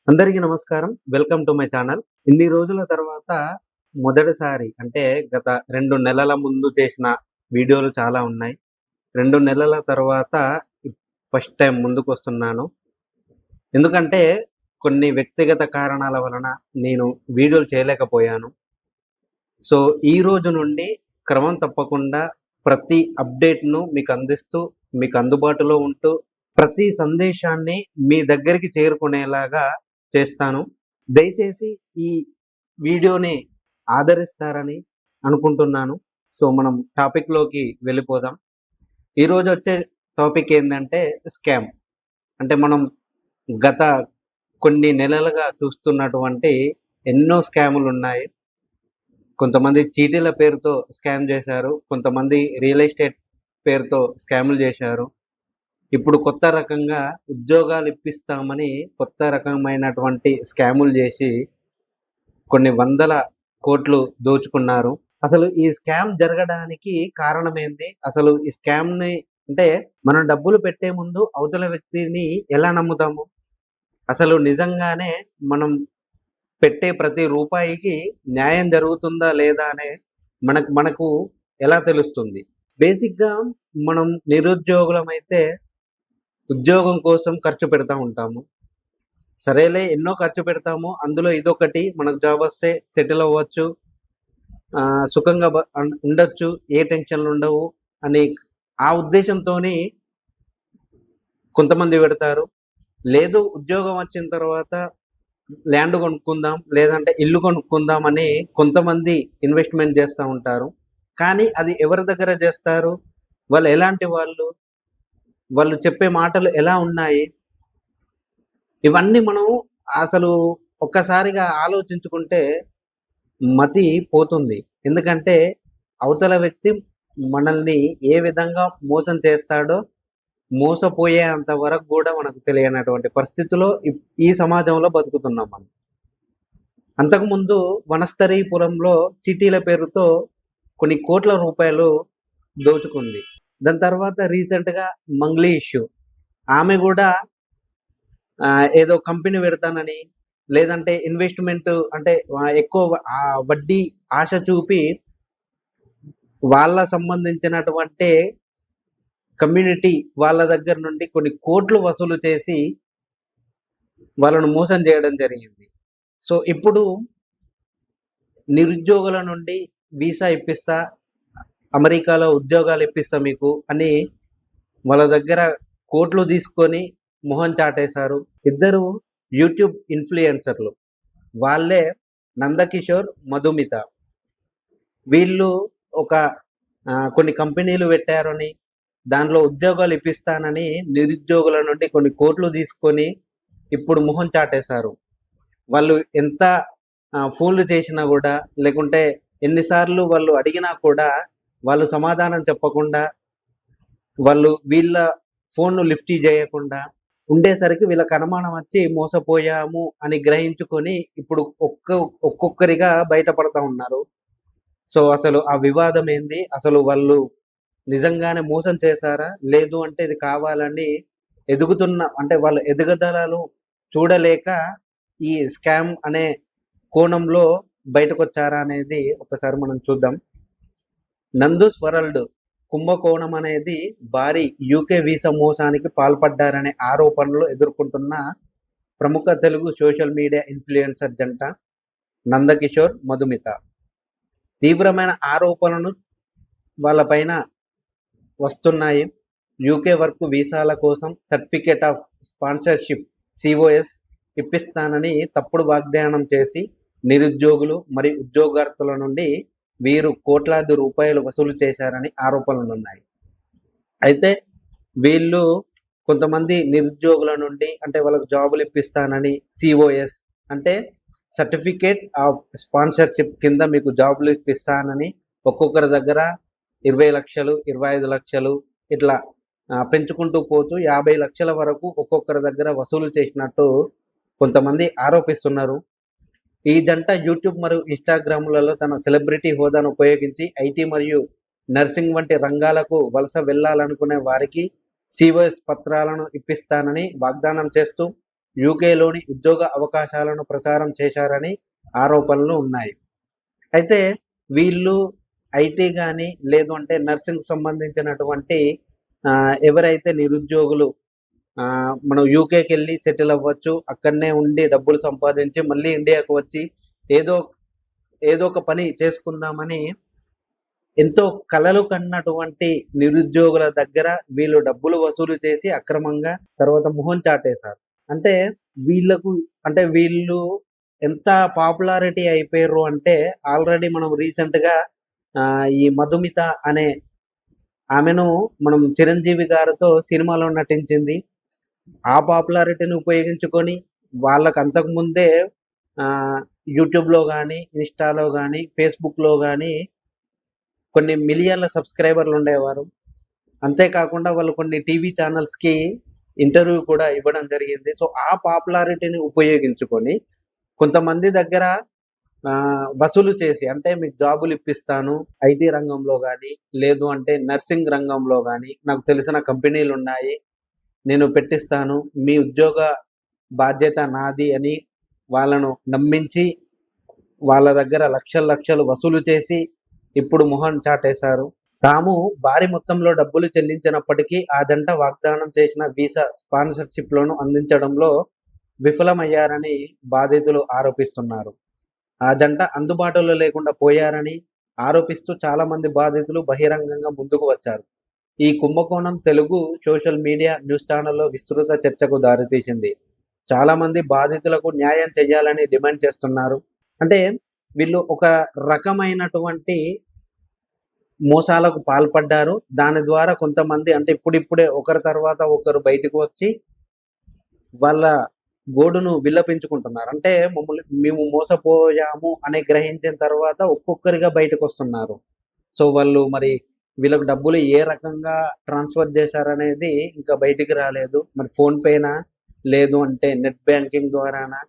అందరికీ నమస్కారం. Welcome to my channel. ఇన్ని రోజుల తర్వాత మొదటిసారి అంటే గత 2 నెలల ముందు చేసిన వీడియోలు చాలా ఉన్నాయి. 2 నెలల తర్వాత ఫస్ట్ టైం ముందుకొస్తున్నాను. ఎందుకంటే కొన్ని వ్యక్తిగత కారణాల వలన నేను వీడియోలు చేయలేకపోయాను. సో, ఈ రోజు నుండి క్రమం తప్పకుండా ప్రతి అప్డేట్‌ను మీకు అందిస్తూ, మీకు అందుబాటులో ఉంటూ, ప్రతి సందేశాన్ని మీ దగ్గరికి చేరుకునేలాగా చేస్తాను. దయచేసి ఈ వీడియోని ఆదరిస్తారని అనుకుంటున్నాను. సో, మనం టాపిక్‌లోకి వెళ్ళిపోదాం. ఈరోజు వచ్చే టాపిక్ ఏందంటే స్కామ్. అంటే మనం గత కొన్ని నెలలుగా చూస్తున్నటువంటి ఎన్నో స్కాములున్నాయి. కొంతమంది చీటీల పేరుతో స్కామ్ చేశారు. కొంతమంది రియల్ ఎస్టేట్ పేరుతో స్కాములు చేశారు. ఇప్పుడు కొత్త రకంగా ఉద్యోగాలు ఇప్పిస్తామని కొత్త రకమైనటువంటి స్కాములు చేసి కొన్ని వందల కోట్లు దోచుకున్నారు. అసలు ఈ స్కామ్ జరగడానికి కారణం ఏంది? అసలు ఈ స్కామ్‌ని అంటే మనం డబ్బులు పెట్టే ముందు అవతల వ్యక్తిని ఎలా నమ్ముతాము? అసలు నిజంగానే మనం పెట్టే ప్రతి రూపాయికి న్యాయం జరుగుతుందా లేదా అనే మనకు ఎలా తెలుస్తుంది? బేసిక్‌గా మనం నిరుద్యోగులమైతే ఉద్యోగం కోసం ఖర్చు పెడతా ఉంటాము. సరేలే ఎన్నో ఖర్చు పెడతాము. అందులో ఇదొకటి మనకు జాబ్ వస్తే సెటిల్ అవ్వచ్చు. సుఖంగా ఉండొచ్చు. ఏ టెన్షన్‌లుండవు అని ఆ ఉద్దేశంతోని కొంతమంది పెడతారు. లేదు ఉద్యోగం వచ్చిన తర్వాత ల్యాండ్ కొనుక్కుందాం, లేదంటే ఇల్లు కొనుక్కుందాం అని కొంతమంది ఇన్వెస్ట్‌మెంట్ చేస్తా ఉంటారు. కానీ అది ఎవరి దగ్గర చేస్తారు? వాళ్ళు ఎలాంటి వాళ్ళు? వాళ్ళు చెప్పే మాటలు ఎలా ఉన్నాయి? ఇవన్నీ మనం అసలు ఒక్కసారిగా ఆలోచించుకుంటే మతి పోతుంది. ఎందుకంటే అవతల వ్యక్తి మనల్ని ఏ విధంగా మోసం చేస్తాడో, మోసపోయేంత వరకు గూడా మనకు తెలియనటువంటి పరిస్థితిలో ఈ సమాజంలో బతుకుతున్నాం మనం. అంతకుముందు వనస్థలీపురంలో చీటీల పేరుతో కొన్ని కోట్ల రూపాయలు దోచుకుంది. దాని తర్వాత రీసెంట్‌గా మంగ్లీ ఇష్యూ. ఆమె గూడా ఏదో కంపెనీ పెడతానని, లేదంటే ఇన్వెస్ట్‌మెంట్ అంటే ఎక్కువ వడ్డీ ఆశ చూపి వాళ్ళ సంబంధించినటువంటి కమ్యూనిటీ వాళ్ళ దగ్గర నుండి కొన్ని కోట్లు వసూలు చేసి వాళ్ళను మోసం చేయడం జరిగింది. సో, ఇప్పుడు నిరుద్యోగుల నుండి వీసా ఇప్పిస్తా, అమెరికాలో ఉద్యోగాలు ఇప్పిస్తా మీకు అని వాళ్ళ దగ్గర కోట్లు తీసుకొని మొహం చాటేశారు. ఇద్దరు యూట్యూబ్ ఇన్‌ఫ్లుయెన్సర్‌లు. వాళ్ళే నందకిషోర్, మధుమిత. వీళ్ళు ఒక కొన్ని కంపెనీలు పెట్టారని, దాంట్లో ఉద్యోగాలు ఇప్పిస్తానని నిరుద్యోగుల నుండి కొన్ని కోట్లు తీసుకొని ఇప్పుడు మొహం చాటేశారు. వాళ్ళు ఎంత ఫోన్‌లు చేసినా గూడా, లేకుంటే ఎన్ని సార్లు వాళ్ళు అడిగినా కూడా వాళ్ళు సమాధానం చెప్పకుండా, వీళ్ళ ఫోన్‌ను లిఫ్ట్ చేయకుండా ఉండేసరికి వీళ్ళకి అనుమానం వచ్చి మోసపోయాము అని గ్రహించుకొని ఇప్పుడు ఒక్కొక్కరిగా బయటపడతా ఉన్నారు. సో, అసలు ఆ వివాదం ఏంది? అసలు వాళ్ళు నిజంగానే మోసం చేశారా? లేదు అంటే ఇది కావాలని అంటే వాళ్ళ ఎదుగుదలను చూడలేక ఈ స్కామ్ అనే కోణంలో బయటకొచ్చారా అనేది ఒకసారి మనం చూద్దాం. నందూస్ వరల్డ్ కుంభకోణం అనేది భారీ యూకే వీసా మోసానికి పాల్పడ్డారనే ఆరోపణలు ఎదుర్కొంటున్న ప్రముఖ తెలుగు సోషల్ మీడియా ఇన్‌ఫ్లుయెన్సర్ జంట నందకిషోర్, మధుమిత. తీవ్రమైన ఆరోపణలు వాళ్ళపైన వస్తున్నాయి. యూకే వర్క్ వీసాల కోసం సర్టిఫికేట్ ఆఫ్ స్పాన్సర్‌షిప్ (సిఓఎస్) ఇప్పిస్తానని తప్పుడు వాగ్దానం చేసి నిరుద్యోగులు మరియు ఉద్యోగార్థుల నుండి వీరు కోట్లాది రూపాయలు వసూలు చేశారని ఆరోపణలున్నాయి. అయితే వీళ్ళు కొంతమంది నిరుద్యోగుల నుండి అంటే వాళ్ళకు జాబులు ఇప్పిస్తానని సిఓఎస్ అంటే సర్టిఫికేట్ ఆఫ్ స్పాన్సర్‌షిప్ కింద మీకు జాబులు ఇప్పిస్తానని ఒక్కొక్కరి దగ్గర 20,00,000, 25,00,000 ఇట్లా పెంచుకుంటూ పోతూ 50,00,000 వరకు ఒక్కొక్కరి దగ్గర వసూలు చేసినట్టు కొంతమంది ఆరోపిస్తున్నారు. ఈ జంట యూట్యూబ్ మరియు ఇన్‌స్టాగ్రామ్‌లలో తన సెలబ్రిటీ హోదాను ఉపయోగించి ఐటీ మరియు నర్సింగ్ వంటి రంగాలకు వలస వెళ్లాలనుకునే వారికి సిఓఎస్ పత్రాలను ఇప్పిస్తానని వాగ్దానం చేస్తూ యూకేలోని ఉద్యోగ అవకాశాలను ప్రచారం చేశారని ఆరోపణలు ఉన్నాయి. అయితే వీళ్ళు ఐటీ గాని, లేదు అంటే నర్సింగ్‌కి సంబంధించినటువంటి ఎవరైతే నిరుద్యోగులు మనం యూకేకెళ్ళి సెటిల్ అవ్వచ్చు. అక్కడనే ఉండి డబ్బులు సంపాదించి మళ్ళీ ఇండియాకు వచ్చి ఏదో ఏదో ఒక పని చేసుకుందామని ఎంతో కలలు కన్నటువంటి నిరుద్యోగుల దగ్గర వీళ్ళు డబ్బులు వసూలు చేసి అక్రమంగా తర్వాత మొహం చాటేశారు. అంటే వీళ్ళకు అంటే వీళ్ళు ఎంత పాపులారిటీ అయిపోయారు అంటే ఆల్రెడీ మనం రీసెంట్‌గా ఈ మధుమిత అనే ఆమెను మనం చిరంజీవి గారితో సినిమాలో నటించింది. ఆ పాపులారిటీని ఉపయోగించుకొని వాళ్ళకి అంతకుముందే యూట్యూబ్‌లో గానీ, ఇన్‌స్టాలో గానీ, ఫేస్‌బుక్‌లో గానీ కొన్ని మిలియన్ల సబ్‌స్క్రైబర్‌లు ఉండేవారు. అంతేకాకుండా వాళ్ళు కొన్ని టీవీ ఛానల్స్‌కి ఇంటర్వ్యూ కూడా ఇవ్వడం జరిగింది. సో, ఆ పాపులారిటీని ఉపయోగించుకొని కొంతమంది దగ్గర వసూలు చేసి అంటే మీకు జాబులు ఇప్పిస్తాను ఐటీ రంగంలో గానీ, లేదు అంటే నర్సింగ్ రంగంలో గానీ, నాకు తెలిసిన కంపెనీలున్నాయి. నేను పెట్టిస్తాను. మీ ఉద్యోగ బాధ్యత నాది అని వాళ్ళను నమ్మించి, వాళ్ళ దగ్గర లక్షలు లక్షలు వసూలు చేసి, ఇప్పుడు మొహం చాటేశారు. తాము భారీ మొత్తంలో డబ్బులు చెల్లించినప్పటికీ ఆ జంట వాగ్దానం చేసిన వీసా స్పాన్సర్‌షిప్‌లను అందించడంలో విఫలమయ్యారని బాధితులు ఆరోపిస్తున్నారు. ఆ జంట అందుబాటులో లేకుండా పోయారని ఆరోపిస్తూ చాలామంది బాధితులు బహిరంగంగా ముందుకు వచ్చారు. ఈ కుంభకోణం తెలుగు సోషల్ మీడియా, న్యూస్ ఛానెల్‌లో విస్తృత చర్చకు దారితీసింది. చాలామంది బాధితులకు న్యాయం చేయాలని డిమాండ్ చేస్తున్నారు. అంటే వీళ్ళు ఒక రకమైనటువంటి మోసాలకు పాల్పడ్డారు. దాని ద్వారా కొంతమంది అంటే ఇప్పుడిప్పుడే ఒకరి తర్వాత ఒకరు బయటకు వచ్చి వాళ్ళ గోడును విన్నపించుకుంటున్నారు. అంటే మేము మోసపోయాము అని గ్రహించిన తర్వాత ఒక్కొక్కరిగా బయటకొస్తున్నారు. సో, వాళ్ళు మరి వీళ్ళకి డబ్బులు ఏ రకంగా ట్రాన్స్‌ఫర్ చేశారనేది ఇంకా బయటికి రాలేదు. మరి ఫోన్‌పేనా? లేదు అంటే నెట్ బ్యాంకింగ్ ద్వారానా?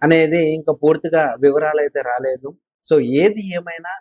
అనేది ఇంకా పూర్తిగా వివరాలైతే రాలేదు. సో, ఏది ఏమైనా